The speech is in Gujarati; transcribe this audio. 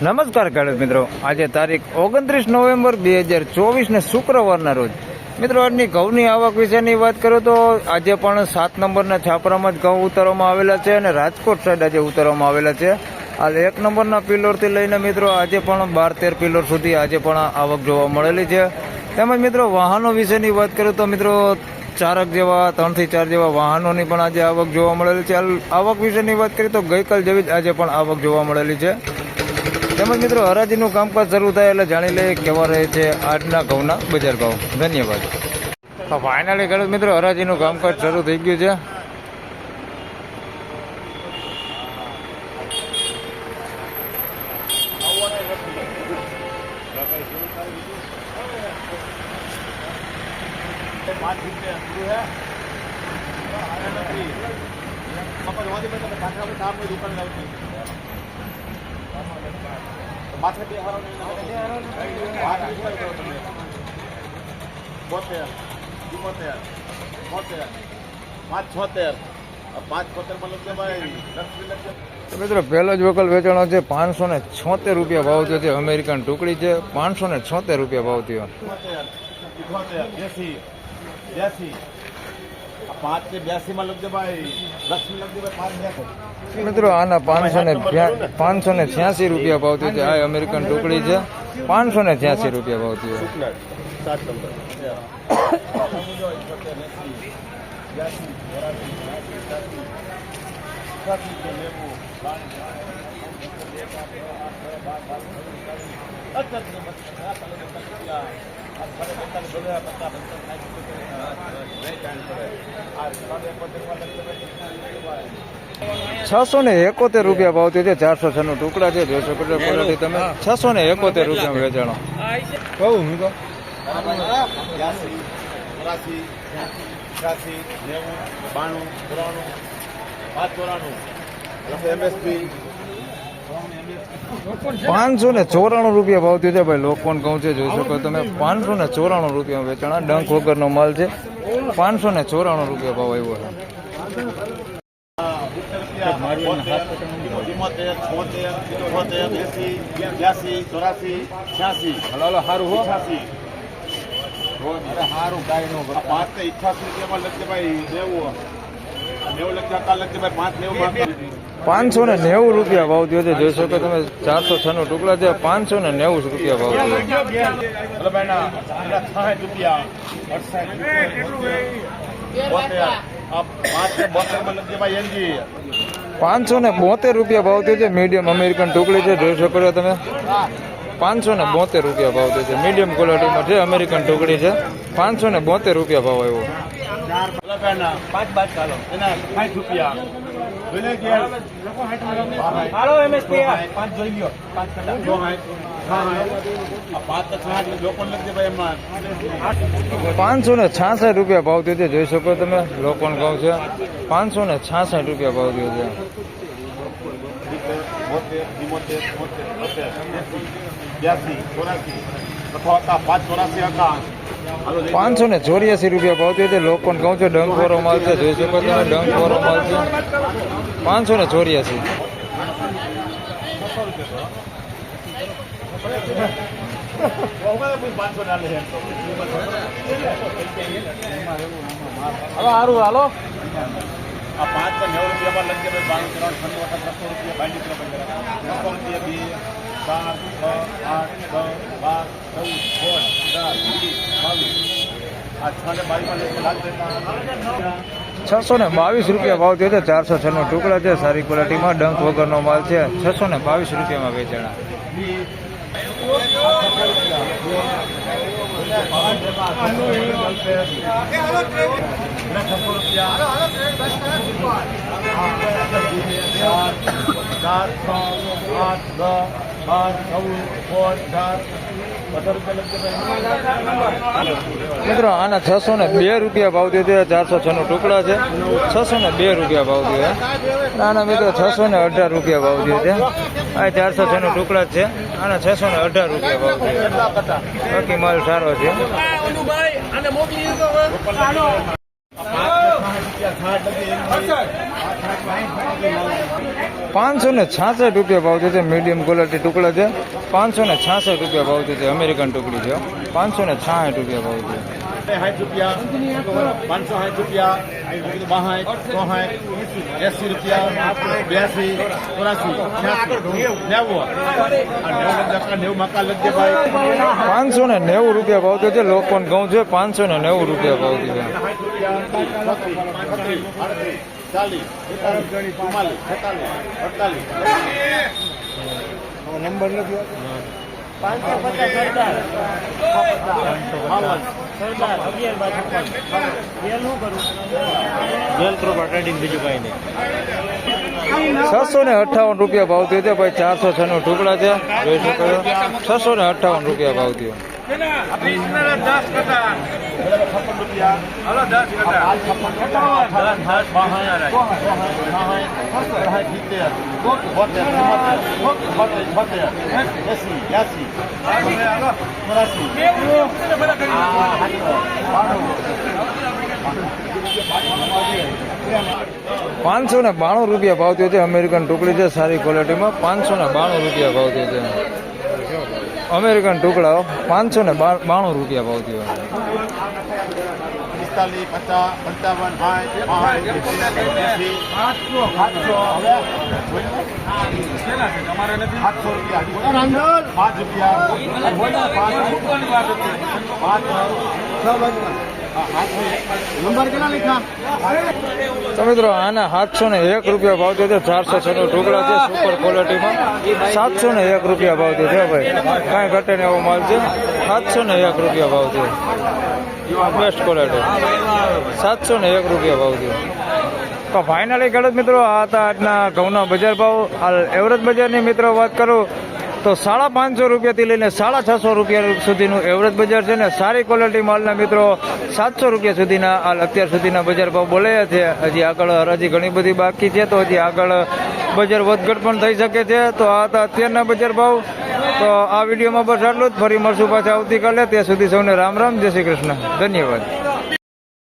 નમસ્કાર ખેડૂત મિત્રો, આજે તારીખ 29 નવેમ્બર 2024 ને શુક્રવારના રોજ મિત્રો આજની ઘઉંની આવક વિશેની વાત કરું તો આજે પણ 7 નંબરના છાપરામાં જ ઘઉં ઉતારવામાં આવેલા છે અને રાજકોટ સાઈડ આજે ઉતારવામાં આવેલા છે. હાલ 1 નંબરના પિલોરથી લઈને મિત્રો આજે પણ 12-13 પિલોર સુધી આજે પણ આવક જોવા મળેલી છે. તેમજ મિત્રો વાહનો વિશેની વાત કરું તો મિત્રો ચારક જેવા 3 થી 4 જેવા વાહનોની પણ આજે આવક જોવા મળેલી છે. આવક વિશેની વાત કરીએ તો ગઈકાલ જેવી જ આજે પણ આવક જોવા મળેલી છે. તેમજ મિત્રો હરાજીનું કામકાજ શરૂ થાય એટલે જાણી લઈએ કેવા રહે છે આજના ઘઉંના બજાર ભાવ. ધન્યવાદ. તો ફાઇનલી ખેડૂત મિત્રો હરાજીનું કામકાજ શરૂ થઈ ગયું છે. મિત્રો પહેલો જ વકલ વેચાણો છે 576 રૂપિયા ભાવ થયો છે. અમેરિકન ટુકડી છે 576 રૂપિયા ભાવ થયો. મિત્રો આના 586 રૂપિયા ભાવ થયો છે. આ અમેરિકન ટુકડી છે 586 રૂપિયા ભાવ થયો. 671 રૂપિયા ભાવ થયો છે. 406 ટુકડા છે. જોઈ શકો છો ક્વોલિટી તમે. 671 રૂપિયા વેચાણો. કહું હું તો 594 રૂપિયા ભાવ થયો છે ભાઈ. લોકોને કહું છે જોઈ શકો તમે. 594 રૂપિયા વેચાણા. ડંખ વગરનો માલ છે. 594 રૂપિયા ભાવ આવ્યો છે. 590 રૂપિયા ભાવ થયો છે. જોઈ શકો તમે. 406 ટુકડા છે. 590 રૂપિયા ભાવ થયો. 572 રૂપિયા ભાવ થયો છે. મીડિયમ અમેરિકન ટુકડી છે. જોઈ શકો છો તમે. 572 રૂપિયા ભાવ થયો છે. મીડિયમ ક્વોલિટીમાં છે. અમેરિકન ટુકડી છે. 572 રૂપિયા ભાવ આવ્યો. 566 રૂપિયા ભાવ થયો છે. જોઈ શકો તમે. લોકોને કહું છે 566 રૂપિયા ભાવ થયો છે. 584 રૂપિયા ભાવ થયો છે. લોકોને કહું છું ડંખવાળો માલ છે. જોઈ શકો તમે. ડંખવાળો માલ છે. 584. હાલો હાલો. 590 રૂપિયામાં લગી જાય. 622 રૂપિયા ભાવ થયો છે. 406 ટુકડા છે. સારી ક્વોલિટીમાં ડંખ વગરનો માલ છે. 622 રૂપિયામાં વેચાણા. 602 રૂપિયા ભાવ થયો છે. 406 ટુકડા છે. 602 રૂપિયા ભાવ થયો. આના મિત્રો 618 રૂપિયા ભાવ થયો છે. આ 406 ટુકડા છે. આના 618 રૂપિયા ભાવ થયો. બાકી માલ સારો છે. ₹566 ભાવ છે. મીડિયમ ક્વોલિટી ટુકડા છે. ₹566 ભાવ છે. અમેરિકન ટુકડી છે. ₹566 ભાવ છે. 60 રૂપિયા 560 રૂપિયા 62 63 80 રૂપિયા 82 84 90 મકા લગજે ભાઈ ₹590 ભાવ છે. લોકપન ઘઉં છે. ₹590 ભાવ છે. 40 નંબર નથી 658 ભાવ થયો છે ભાઈ. 496 ટુકડા છે. જોઈ શકો છો. 658 ભાવ થયો. ₹592 ભાવ થયો છે. અમેરિકન ટુકડી છે. સારી ક્વોલિટીમાં ₹592 ભાવ થયો છે. અમેરિકન ટુકડાઓ ₹592 ભાવ થયો. 45 50 નંબર કેટલા લખ્યા? તો મિત્રો આના ₹701 ભાવ થયો છે. 496 ટુકડા છે. સુપર ક્વોલિટીમાં ₹701 ભાવ થયો છે ભાઈ. કાંઈ ઘટે ને એવો માલ છે. ₹701 ભાવ થયો. Best quality. ₹701 ભાવ થયો. તો ફાઇનલી ખેડૂત મિત્રો આ હતા આજના ઘઉંના બજાર ભાવ. હાલ એવરેજ બજારની મિત્રો વાત કરું તો ₹550 લઈને ₹650 સુધીનું એવરેજ બજાર છે ને સારી ક્વોલિટી માલના મિત્રો ₹700 સુધીના હાલ અત્યાર સુધીના બજાર ભાવ બોલાયા છે. હજી આગળ હરાજી ઘણી બધી બાકી છે, તો હજી આગળ બજાર વધઘટ પણ થઈ શકે છે. તો આ હતા અત્યારના બજાર ભાવ. તો આ વિડીયોમાં બસ આટલું જ. ફરી મળશું પાછા આવતીકાલે. ત્યાં સુધી સૌને રામ રામ, જય શ્રી કૃષ્ણ, ધન્યવાદ.